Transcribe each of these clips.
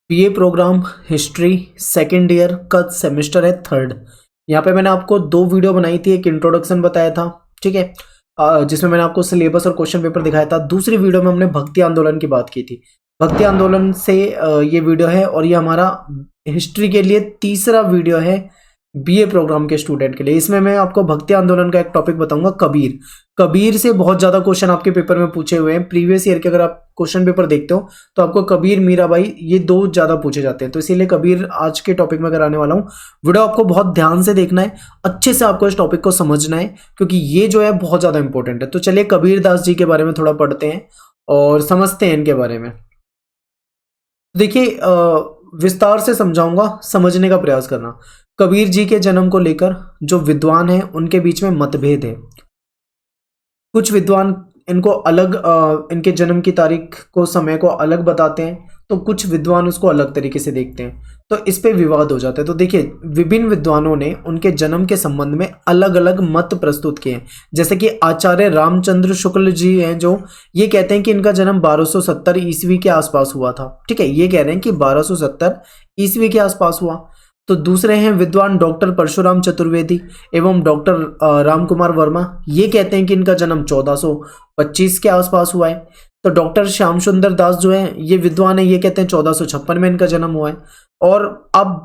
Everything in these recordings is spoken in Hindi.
BA programme history second year का सेमेस्टर है थर्ड। यहाँ पे मैंने आपको दो वीडियो बनाई थी, एक इंट्रोडक्शन बताया था, ठीक है, जिसमें मैंने आपको सिलेबस और क्वेश्चन पेपर दिखाया था। दूसरी वीडियो में हमने भक्ति आंदोलन की बात की थी। भक्ति आंदोलन से ये वीडियो है, और ये हमारा हिस्ट्री के लिए तीसरा वीडियो है बीए प्रोग्राम के स्टूडेंट के लिए। इसमें मैं आपको भक्ति आंदोलन का एक टॉपिक बताऊंगा, कबीर। कबीर से बहुत ज्यादा क्वेश्चन आपके पेपर में पूछे हुए हैं। प्रीवियस ईयर के अगर आप क्वेश्चन पेपर देखते हो तो आपको कबीर, मीराबाई, ये दो ज्यादा पूछे जाते हैं, तो इसीलिए कबीर आज के टॉपिक में कराने वाला हूँ। वीडियो आपको बहुत ध्यान से देखना है, अच्छे से आपको इस टॉपिक को समझना है, क्योंकि ये जो है बहुत ज्यादा इंपॉर्टेंट है। तो चलिए कबीर दास जी के बारे में थोड़ा पढ़ते हैं और समझते हैं इनके बारे में। देखिए, विस्तार से समझाऊंगा, समझने का प्रयास करना। कबीर जी के जन्म को लेकर जो विद्वान हैं उनके बीच में मतभेद है। कुछ विद्वान इनको अलग, इनके जन्म की तारीख को, समय को अलग बताते हैं, तो कुछ विद्वान उसको अलग तरीके से देखते हैं, तो इस पे विवाद हो जाता है। तो देखिए, विभिन्न विद्वानों ने उनके जन्म के संबंध में अलग अलग मत प्रस्तुत किए हैं। जैसे कि आचार्य रामचंद्र शुक्ल जी हैं, जो ये कहते हैं कि इनका जन्म 1270 ईस्वी के आसपास हुआ था। ठीक है, ये कह रहे हैं कि 1270 ईस्वी के आसपास हुआ। तो दूसरे हैं विद्वान डॉक्टर परशुराम चतुर्वेदी एवं डॉक्टर रामकुमार वर्मा, ये कहते हैं कि इनका जन्म 1425 के आसपास हुआ है। तो डॉक्टर श्याम सुंदर दास जो है, ये विद्वान है, ये कहते हैं 1456 में इनका जन्म हुआ है। और अब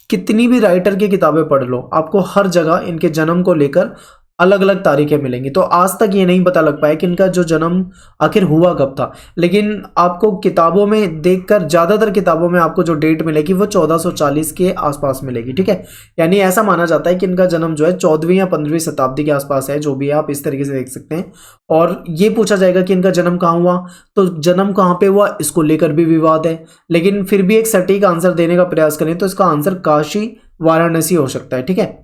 कितनी भी राइटर की किताबें पढ़ लो, आपको हर जगह इनके जन्म को लेकर अलग अलग तारीखें मिलेंगी। तो आज तक ये नहीं पता लग पाया कि इनका जो जन्म आखिर हुआ कब था, लेकिन आपको किताबों में देखकर, ज़्यादातर किताबों में आपको जो डेट मिलेगी वो 1440 के आसपास मिलेगी। ठीक है, यानी ऐसा माना जाता है कि इनका जन्म जो है 14वीं या 15वीं शताब्दी के आसपास है, जो भी आप इस तरीके से देख सकते हैं। और ये पूछा जाएगा कि इनका जन्म कहाँ हुआ, तो जन्म कहाँ पे हुआ इसको लेकर भी विवाद है, लेकिन फिर भी एक सटीक आंसर देने का प्रयास करें तो इसका आंसर काशी वाराणसी हो सकता है। ठीक है,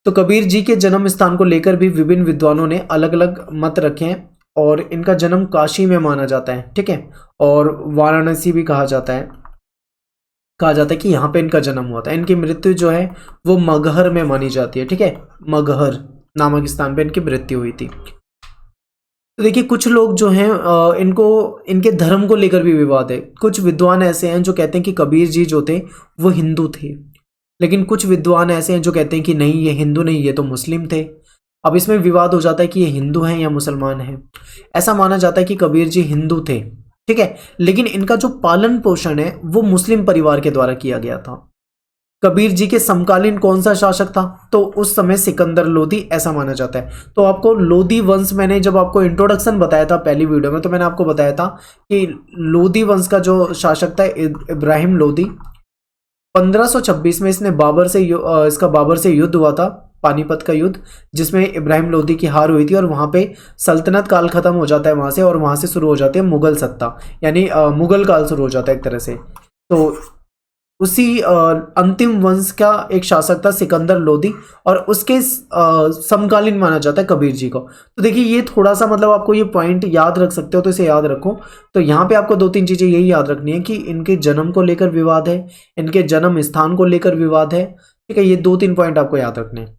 तो कबीर जी के जन्म स्थान को लेकर भी विभिन्न विद्वानों ने अलग अलग मत रखे हैं, और इनका जन्म काशी में माना जाता है। ठीक है, और वाराणसी भी कहा जाता है कि यहाँ पे इनका जन्म हुआ था। इनकी मृत्यु जो है वो मगहर में मानी जाती है। ठीक है, मगहर नामक स्थान पे इनकी मृत्यु हुई थी। तो देखिए, कुछ लोग जो हैं, इनको, इनके धर्म को लेकर भी विवाद है। कुछ विद्वान ऐसे हैं जो कहते हैं कि कबीर जी जो थे वो हिंदू थे, लेकिन कुछ विद्वान ऐसे हैं जो कहते हैं कि नहीं, ये हिंदू नहीं, ये तो मुस्लिम थे। अब इसमें विवाद हो जाता है कि ये हिंदू हैं या मुसलमान हैं। ऐसा माना जाता है कि कबीर जी हिंदू थे, ठीक है, लेकिन इनका जो पालन पोषण है वो मुस्लिम परिवार के द्वारा किया गया था। कबीर जी के समकालीन कौन सा शासक था, तो उस समय सिकंदर लोदी, ऐसा माना जाता है। तो आपको लोदी वंश, मैंने जब आपको इंट्रोडक्शन बताया था पहली वीडियो में, तो मैंने आपको बताया था कि लोदी वंश का जो शासक था इब्राहिम लोदी, 1526 में इसने इसका बाबर से युद्ध हुआ था, पानीपत का युद्ध, जिसमें इब्राहिम लोदी की हार हुई थी, और वहाँ पे सल्तनत काल खत्म हो जाता है वहाँ से, और वहाँ से शुरू हो जाती है मुगल सत्ता, यानी मुगल काल शुरू हो जाता है एक तरह से। तो उसी अंतिम वंश का एक शासक था सिकंदर लोदी, और उसके समकालीन माना जाता है कबीर जी को। तो देखिए, ये थोड़ा सा, मतलब आपको ये पॉइंट याद रख सकते हो तो इसे याद रखो। तो यहाँ पे आपको दो तीन चीज़ें यही याद रखनी है कि इनके जन्म को लेकर विवाद है, इनके जन्म स्थान को लेकर विवाद है। ठीक है, ये दो तीन पॉइंट आपको याद रखने हैं।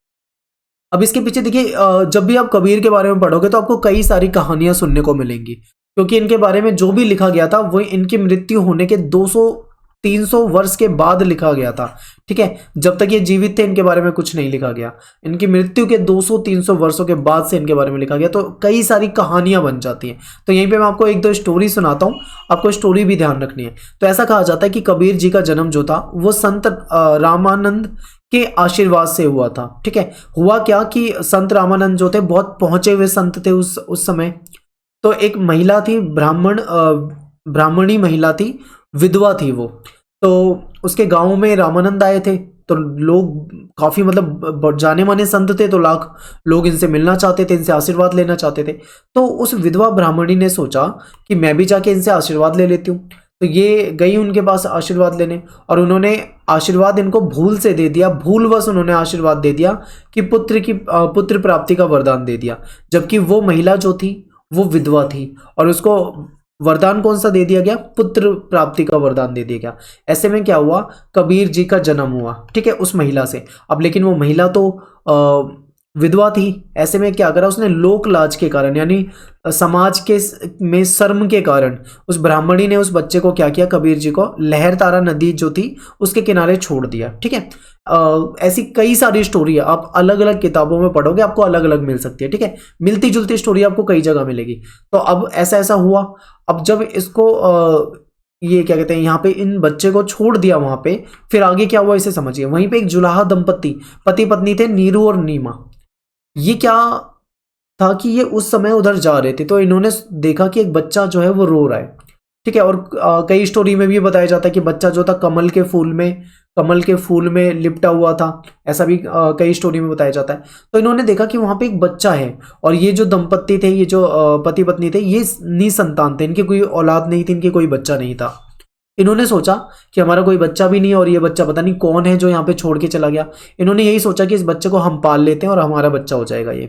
अब इसके पीछे देखिए, जब भी आप कबीर के बारे में पढ़ोगे तो आपको कई सारी कहानियां सुनने को मिलेंगी, क्योंकि इनके बारे में जो भी लिखा गया था वो इनकी मृत्यु होने के 200-300 वर्ष के बाद लिखा गया था। ठीक है, जब तक ये जीवित थे इनके बारे में कुछ नहीं लिखा गया। इनकी मृत्यु के 200-300 वर्षों के बाद से इनके बारे में लिखा गया, तो कई सारी कहानियां बन जाती हैं। तो यहीं पे मैं आपको एक दो स्टोरी सुनाता हूँ, आपको स्टोरी भी ध्यान रखनी है। तो ऐसा कहा जाता है कि कबीर जी का जन्म जो था वो संत रामानंद के आशीर्वाद से हुआ था। ठीक है, हुआ क्या कि संत रामानंद जो थे बहुत पहुंचे हुए संत थे उस समय। तो एक महिला थी, ब्राह्मणी महिला थी, विधवा थी वो। तो उसके गांव में रामानंद आए थे, तो लोग काफी, मतलब जाने माने संत थे, तो लाख लोग इनसे मिलना चाहते थे, इनसे आशीर्वाद लेना चाहते थे। तो उस विधवा ब्राह्मणी ने सोचा कि मैं भी जाके इनसे आशीर्वाद ले लेती हूँ। तो ये गई उनके पास आशीर्वाद लेने, और उन्होंने आशीर्वाद इनको भूल से दे दिया, भूलवश उन्होंने आशीर्वाद दे दिया कि पुत्र प्राप्ति का वरदान दे दिया, जबकि वो महिला जो थी वो विधवा थी, और उसको वरदान कौन सा दे दिया गया, पुत्र प्राप्ति का वरदान दे दिया गया। ऐसे में क्या हुआ, कबीर जी का जन्म हुआ। ठीक है, उस महिला से। अब लेकिन वो महिला तो विधवा थी। ऐसे में क्या करा उसने, लोक लाज के कारण यानी समाज के में शर्म के कारण उस ब्राह्मणी ने उस बच्चे को क्या किया, कबीर जी को लहरतारा नदी जो थी उसके किनारे छोड़ दिया। ठीक है, ऐसी कई सारी स्टोरी है, आप अलग अलग किताबों में पढ़ोगे आपको अलग अलग मिल सकती है। ठीक है, मिलती जुलती स्टोरी आपको कई जगह मिलेगी। तो अब ऐसा ऐसा हुआ। अब जब इसको ये क्या कहते हैं, यहाँ पे इन बच्चे को छोड़ दिया वहां पे, फिर आगे क्या हुआ इसे समझिए। वहीं पे एक जुलाहा दंपत्ति, पति पत्नी थे, नीरू और नीमा। ये क्या था कि ये उस समय उधर जा रहे थे तो इन्होंने देखा कि एक बच्चा जो है वो रो रहा है। ठीक है, और कई स्टोरी में भी बताया जाता है कि बच्चा जो था कमल के फूल में लिपटा हुआ था। ऐसा भी कई स्टोरी में बताया जाता है। तो इन्होंने देखा कि वहां पे एक बच्चा है, और ये जो दंपत्ति थे, ये जो पति पत्नी थे, ये निसंतान थे, इनकी कोई औलाद नहीं थी, इनके कोई बच्चा नहीं था। इन्होंने सोचा कि हमारा कोई बच्चा भी नहीं है और ये बच्चा पता नहीं कौन है जो यहाँ पे छोड़ के चला गया। इन्होंने यही सोचा कि इस बच्चे को हम पाल लेते हैं और हमारा बच्चा हो जाएगा ये।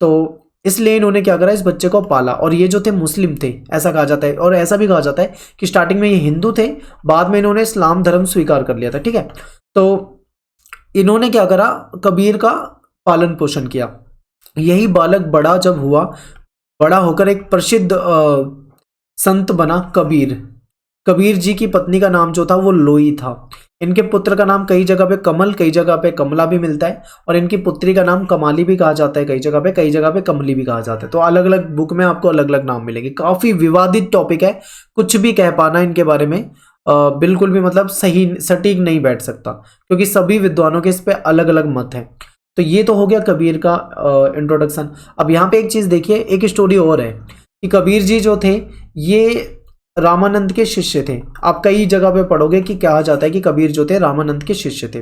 तो इसलिए इन्होंने क्या करा, इस बच्चे को पाला। और ये जो थे मुस्लिम थे ऐसा कहा जाता है, और ऐसा भी कहा जाता है कि स्टार्टिंग में ये हिंदू थे, बाद में इन्होंने इस्लाम धर्म स्वीकार कर लिया था। ठीक है, तो इन्होंने क्या करा, कबीर का पालन पोषण किया। यही बालक बड़ा जब हुआ, बड़ा होकर एक प्रसिद्ध संत बना कबीर। कबीर जी की पत्नी का नाम जो था वो लोई था। इनके पुत्र का नाम कई जगह पे कमल, कई जगह पे कमला भी मिलता है, और इनकी पुत्री का नाम कमाली भी कहा जाता है कई जगह पे कमली भी कहा जाता है। तो अलग अलग बुक में आपको अलग अलग नाम मिलेंगे। काफी विवादित टॉपिक है, कुछ भी कह पाना इनके बारे में बिल्कुल भी मतलब सही सटीक नहीं बैठ सकता, क्योंकि सभी विद्वानों के इस पे अलग अलग मत हैं। तो ये तो हो गया कबीर का इंट्रोडक्शन। अब यहाँ पे एक चीज देखिए, एक स्टोरी और है कि कबीर जी जो थे ये रामानंद के शिष्य थे। आप कई जगह पे पढ़ोगे कि कहा जाता है कि कबीर जो थे रामानंद के शिष्य थे।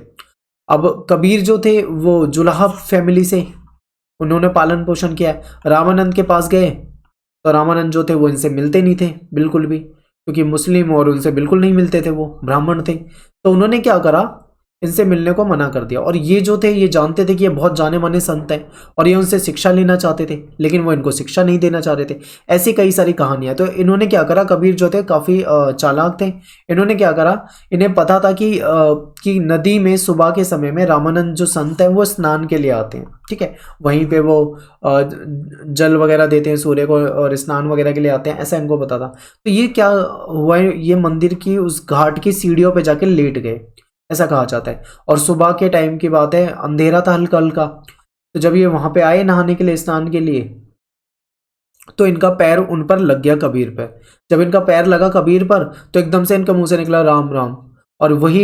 अब कबीर जो थे वो जुलाहा फैमिली से उन्होंने पालन पोषण किया। रामानंद के पास गए तो रामानंद जो थे वो इनसे मिलते नहीं थे बिल्कुल भी, क्योंकि मुस्लिम और उनसे बिल्कुल नहीं मिलते थे, वो ब्राह्मण थे। तो उन्होंने क्या करा, इनसे मिलने को मना कर दिया। और ये जो थे ये जानते थे कि ये बहुत जाने माने संत हैं और ये उनसे शिक्षा लेना चाहते थे, लेकिन वो इनको शिक्षा नहीं देना चाह रहे थे। ऐसी कई सारी कहानियां। तो इन्होंने क्या करा, कबीर जो थे काफ़ी चालाक थे। इन्होंने क्या करा, इन्हें पता था कि नदी में सुबह के समय में रामानंद जो संत हैं वो स्नान के लिए आते हैं। ठीक है, वहीं पे वो जल वगैरह देते हैं सूर्य को और स्नान वगैरह के लिए आते हैं, ऐसा इनको पता था। तो ये क्या हुआ, ये मंदिर की उस घाट की सीढ़ियों पे जाके लेट गए, ऐसा कहा जाता है। और सुबह के टाइम की बात है, अंधेरा था हल्का हल्का। तो जब ये वहां पे आए नहाने के लिए, स्नान के लिए, तो इनका पैर उन पर लग गया, कबीर पे। जब इनका पैर लगा कबीर पर तो एकदम से इनके मुंह से निकला राम राम, और वही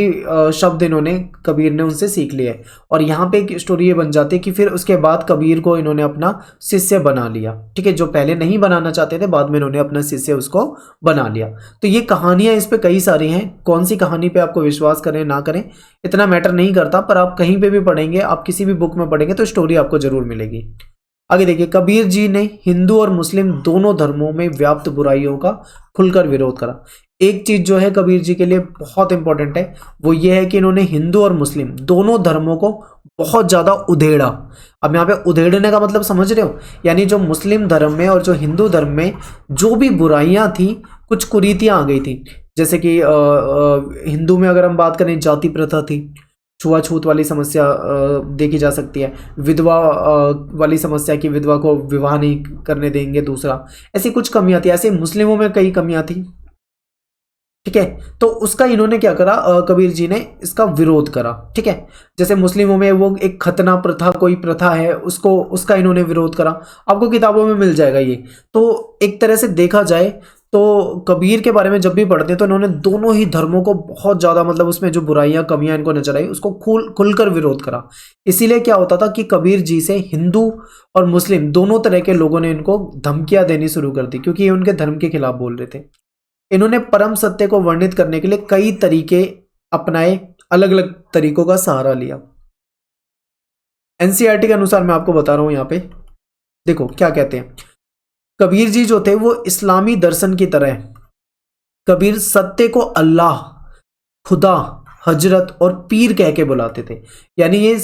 शब्द इन्होंने, कबीर ने उनसे सीख लिए। और यहाँ पे एक स्टोरी ये बन जाती है कि फिर उसके बाद कबीर को इन्होंने अपना शिष्य बना लिया। ठीक है, जो पहले नहीं बनाना चाहते थे, बाद में इन्होंने अपना शिष्य उसको बना लिया। तो ये कहानियां इस पे कई सारी हैं। कौन सी कहानी पे आपको विश्वास करें ना करें इतना मैटर नहीं करता, पर आप कहीं पे भी पढ़ेंगे, आप किसी भी बुक में पढ़ेंगे तो स्टोरी आपको जरूर मिलेगी। आगे देखिए, कबीर जी ने हिंदू और मुस्लिम दोनों धर्मों में व्याप्त बुराइयों का खुलकर विरोध करा। एक चीज जो है कबीर जी के लिए बहुत इंपॉर्टेंट है, वो ये है कि इन्होंने हिंदू और मुस्लिम दोनों धर्मों को बहुत ज्यादा उधेड़ा। अब यहाँ पे उधेड़ने का मतलब समझ रहे हो, यानी जो मुस्लिम धर्म में और जो हिंदू धर्म में जो भी बुराइयां थी, कुछ कुरीतियां आ गई थी। जैसे कि हिंदू में अगर हम बात करें, जाति प्रथा थी, छुआछूत वाली समस्या देखी जा सकती है, विधवा वाली समस्या की विधवा को विवाह नहीं करने देंगे दूसरा, ऐसी कुछ कमियां थी। ऐसे मुस्लिमों में कई कमियां थी। ठीक है, तो उसका इन्होंने क्या करा, कबीर जी ने इसका विरोध करा। ठीक है, जैसे मुस्लिमों में वो एक खतना प्रथा, कोई प्रथा है, उसका इन्होंने विरोध करा। आपको किताबों में मिल जाएगा ये। तो एक तरह से देखा जाए तो कबीर के बारे में जब भी पढ़ते हैं तो इन्होंने दोनों ही धर्मों को बहुत ज़्यादा, मतलब उसमें जो बुराइयां कमियां इनको नजर आई उसको खुलकर विरोध करा। इसीलिए क्या होता था कि कबीर जी से हिंदू और मुस्लिम दोनों तरह के लोगों ने इनको धमकियां देनी शुरू कर दी, क्योंकि ये उनके धर्म के खिलाफ बोल रहे थे। इन्होंने परम सत्य को वर्णित करने के लिए कई तरीके अपनाए, अलग अलग तरीकों का सहारा लिया। एनसीईआरटी के अनुसार मैं आपको बता रहा हूं, यहां पे देखो क्या कहते हैं। कबीर जी जो थे वो इस्लामी दर्शन की तरह, कबीर सत्य को अल्लाह, खुदा, हजरत और पीर कह के बुलाते थे। यानी ये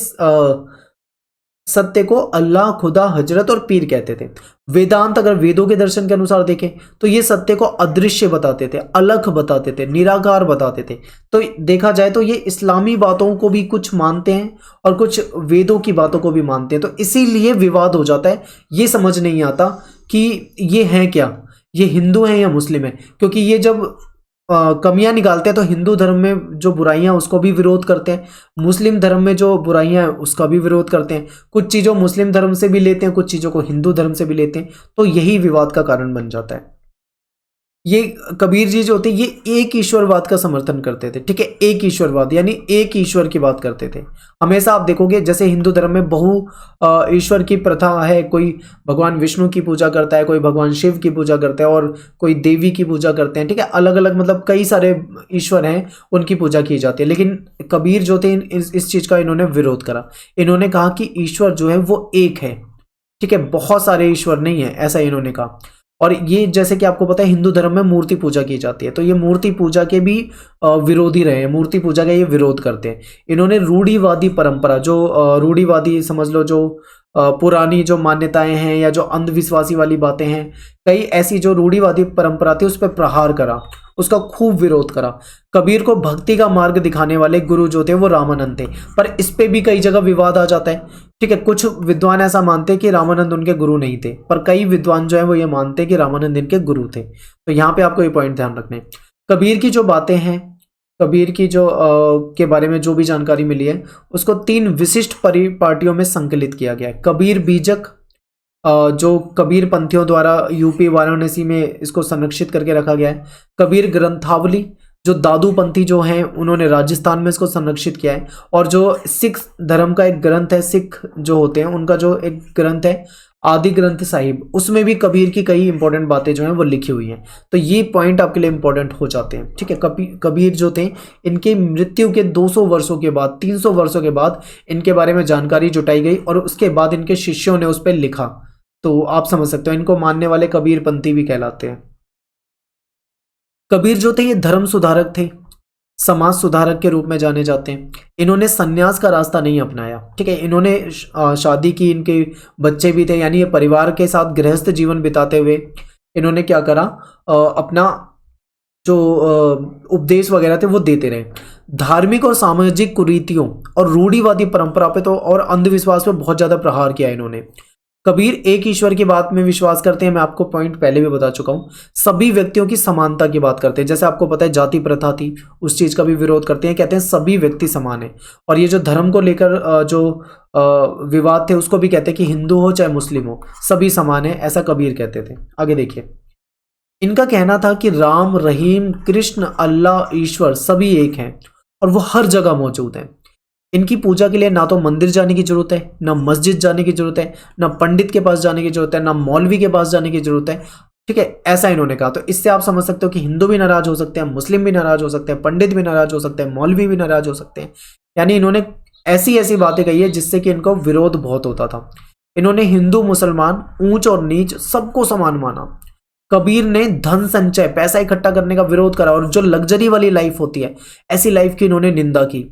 सत्य को अल्लाह, खुदा, हजरत और पीर कहते थे। वेदांत अगर वेदों के दर्शन के अनुसार देखें तो ये सत्य को अदृश्य बताते थे, अलग बताते थे, निराकार बताते थे। तो देखा जाए तो ये इस्लामी बातों को भी कुछ मानते हैं और कुछ वेदों की बातों को भी मानते हैं। तो इसीलिए विवाद हो जाता है, ये समझ नहीं आता कि ये हैं क्या, ये हिंदू हैं या मुस्लिम हैं। क्योंकि ये जब कमियां निकालते हैं तो हिंदू धर्म में जो बुराइयां उसको भी विरोध करते हैं, मुस्लिम धर्म में जो बुराइयां हैं उसका भी विरोध करते हैं, कुछ चीज़ों मुस्लिम धर्म से भी लेते हैं, कुछ चीज़ों को हिंदू धर्म से भी लेते हैं। तो यही विवाद का कारण बन जाता है। ये कबीर जी जो होते हैं ये एक ईश्वरवाद का समर्थन करते थे, ठीक है, एक ईश्वरवाद यानी एक ईश्वर की बात करते थे। हमेशा आप देखोगे जैसे हिंदू धर्म में बहु ईश्वर की प्रथा है, कोई भगवान विष्णु की पूजा करता है, कोई भगवान शिव की पूजा करता है और कोई देवी की पूजा करते हैं, ठीक है, अलग अलग मतलब कई सारे ईश्वर हैं उनकी पूजा की जाती है। लेकिन कबीर जो थे इस चीज़ का इन्होंने विरोध करा। इन्होंने कहा कि ईश्वर जो है वो एक है, ठीक है, बहुत सारे ईश्वर नहीं है, ऐसा इन्होंने कहा। और ये जैसे कि आपको पता है हिंदू धर्म में मूर्ति पूजा की जाती है, तो ये मूर्ति पूजा के भी विरोधी रहे हैं, मूर्ति पूजा का ये विरोध करते हैं। इन्होंने रूढ़िवादी परंपरा जो रूढ़िवादी समझ लो, जो पुरानी जो मान्यताएं हैं या जो अंधविश्वासी वाली बातें हैं, कई ऐसी जो रूढ़िवादी परंपरा थी उस पर प्रहार करा, उसका खूब विरोध करा। कबीर को भक्ति का मार्ग दिखाने वाले गुरु जो थे वो रामानंद थे, पर इस पे भी कई जगह विवाद आ जाता है, ठीक है। कुछ विद्वान ऐसा मानते हैं कि रामानंद उनके गुरु नहीं थे, पर कई विद्वान जो है वो ये मानते हैं कि रामानंद इनके गुरु थे। तो यहाँ पे आपको ये पॉइंट ध्यान रखने। कबीर की जो बातें हैं, कबीर की जो के बारे में जो भी जानकारी मिली है उसको 3 विशिष्ट परिपाटियों में संकलित किया गया है। कबीर बीजक जो कबीर पंथियों द्वारा यूपी वाराणसी में इसको संरक्षित करके रखा गया है। कबीर ग्रंथावली जो दादू पंथी जो हैं उन्होंने राजस्थान में इसको संरक्षित किया है। और जो सिख धर्म का एक ग्रंथ है, सिख जो होते हैं उनका जो एक ग्रंथ है आदि ग्रंथ साहिब, उसमें भी कबीर की कई इंपॉर्टेंट बातें जो हैं वो लिखी हुई हैं। तो ये पॉइंट आपके लिए इंपॉर्टेंट हो जाते हैं, ठीक है। कबीर जो थे इनके मृत्यु के 200 वर्षों के बाद, 300 वर्षों के बाद इनके बारे में जानकारी जुटाई गई और उसके बाद इनके शिष्यों ने उस पर लिखा। तो आप समझ सकते हो इनको मानने वाले कबीर पंथी भी कहलाते हैं। कबीर जो थे ये धर्म सुधारक थे, समाज सुधारक के रूप में जाने जाते हैं। इन्होंने सन्यास का रास्ता नहीं अपनाया, ठीक है। इन्होंने शादी की, इनके बच्चे भी थे, यानी ये परिवार के साथ गृहस्थ जीवन बिताते हुए इन्होंने क्या करा, अपना जो उपदेश वगैरह थे वो देते रहे। धार्मिक और सामाजिक कुरीतियों और रूढ़िवादी परंपरा पे तो और अंधविश्वास पे बहुत ज़्यादा प्रहार किया इन्होंने। कबीर एक ईश्वर की बात में विश्वास करते हैं, मैं आपको पॉइंट पहले भी बता चुका हूं। सभी व्यक्तियों की समानता की बात करते हैं, जैसे आपको पता है जाति प्रथा थी, उस चीज का भी विरोध करते हैं, कहते हैं सभी व्यक्ति समान है। और ये जो धर्म को लेकर जो विवाद थे उसको भी कहते हैं कि हिंदू हो चाहे मुस्लिम हो सभी समान है, ऐसा कबीर कहते थे। आगे देखिए, इनका कहना था कि राम, रहीम, कृष्ण, अल्लाह, ईश्वर सभी एक हैं और वो हर जगह मौजूद हैं। इनकी पूजा के लिए ना तो मंदिर जाने की जरूरत है, ना मस्जिद जाने की जरूरत है, ना पंडित के पास जाने की जरूरत है, ना मौलवी के पास जाने की जरूरत है, ठीक है, ऐसा इन्होंने कहा। तो इससे आप समझ सकते हो कि हिंदू भी नाराज हो सकते हैं, मुस्लिम भी नाराज हो सकते हैं, पंडित भी नाराज हो सकते हैं, मौलवी भी नाराज हो सकते हैं। यानी इन्होंने ऐसी ऐसी बातें कही है जिससे कि इनको विरोध बहुत होता था। इन्होंने हिंदू मुसलमान, ऊंच और नीच सबको समान माना। कबीर ने धन संचय, पैसा इकट्ठा करने का विरोध करा और जो लग्जरी वाली लाइफ होती है ऐसी लाइफ की इन्होंने निंदा की।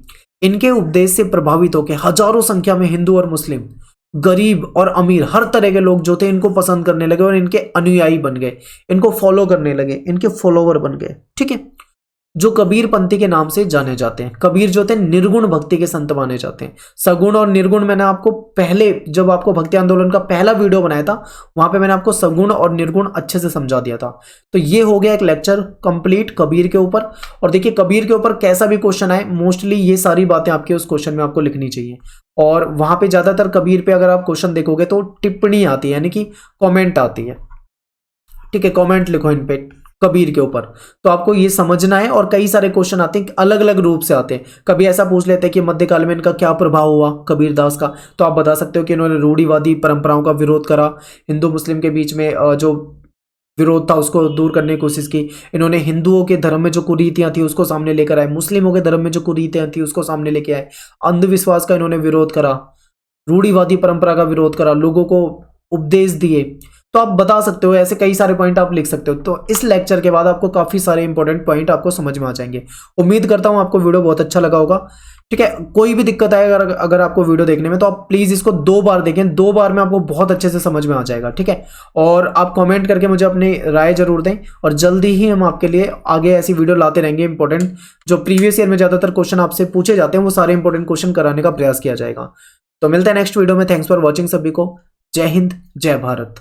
इनके उपदेश से प्रभावित होकर हजारों संख्या में हिंदू और मुस्लिम, गरीब और अमीर, हर तरह के लोग जो थे इनको पसंद करने लगे और इनके अनुयायी बन गए, इनको फॉलो करने लगे, इनके फॉलोवर बन गए, ठीक है, जो कबीर पंथी के नाम से जाने जाते हैं। कबीर जो थे निर्गुण भक्ति के संत माने जाते हैं। सगुण और निर्गुण मैंने आपको पहले जब आपको भक्ति आंदोलन का पहला वीडियो बनाया था वहां पे मैंने आपको सगुण और निर्गुण अच्छे से समझा दिया था। तो ये हो गया एक लेक्चर कंप्लीट कबीर के ऊपर। और देखिए कबीर के ऊपर कैसा भी क्वेश्चन आए, मोस्टली ये सारी बातें आपके उस क्वेश्चन में आपको लिखनी चाहिए। और वहां पे ज्यादातर कबीर पे अगर आप क्वेश्चन देखोगे तो टिप्पणी आती है, यानी कि कॉमेंट आती है, ठीक है, कॉमेंट लिखो इन पे कबीर के ऊपर। तो आपको ये समझना है। और कई सारे क्वेश्चन आते हैं, अलग अलग रूप से आते हैं। कभी ऐसा पूछ लेते हैं कि मध्यकाल में इनका क्या प्रभाव हुआ कबीरदास का, तो आप बता सकते हो कि इन्होंने रूढ़िवादी परंपराओं का विरोध करा, हिंदू मुस्लिम के बीच में जो विरोध था उसको दूर करने की कोशिश की। इन्होंने हिंदुओं के धर्म में जो कुरीतियां थी उसको सामने लेकर आए, मुस्लिमों के धर्म में जो कुरीतियां थी उसको सामने लेके आए, अंधविश्वास का इन्होंने विरोध करा, रूढ़िवादी परंपरा का विरोध करा, लोगों को उपदेश दिए। तो आप बता सकते हो, ऐसे कई सारे पॉइंट आप लिख सकते हो। तो इस लेक्चर के बाद आपको काफ़ी सारे इंपॉर्टेंट पॉइंट आपको समझ में आ जाएंगे। उम्मीद करता हूँ आपको वीडियो बहुत अच्छा लगा होगा। ठीक है, कोई भी दिक्कत आए अगर आपको वीडियो देखने में, तो आप प्लीज़ इसको 2 बार देखें, 2 बार में आपको बहुत अच्छे से समझ में आ जाएगा। ठीक है, और आप कमेंट करके मुझे अपनी राय जरूर दें, और जल्दी ही हम आपके लिए आगे ऐसी वीडियो लाते रहेंगे। इंपॉर्टेंट जो प्रीवियस ईयर में ज़्यादातर क्वेश्चन आपसे पूछे जाते हैं, वो सारे इंपॉर्टेंट क्वेश्चन कराने का प्रयास किया जाएगा। तो मिलते हैं नेक्स्ट वीडियो में। थैंक्स फॉर वॉचिंग सभी को। जय हिंद, जय भारत।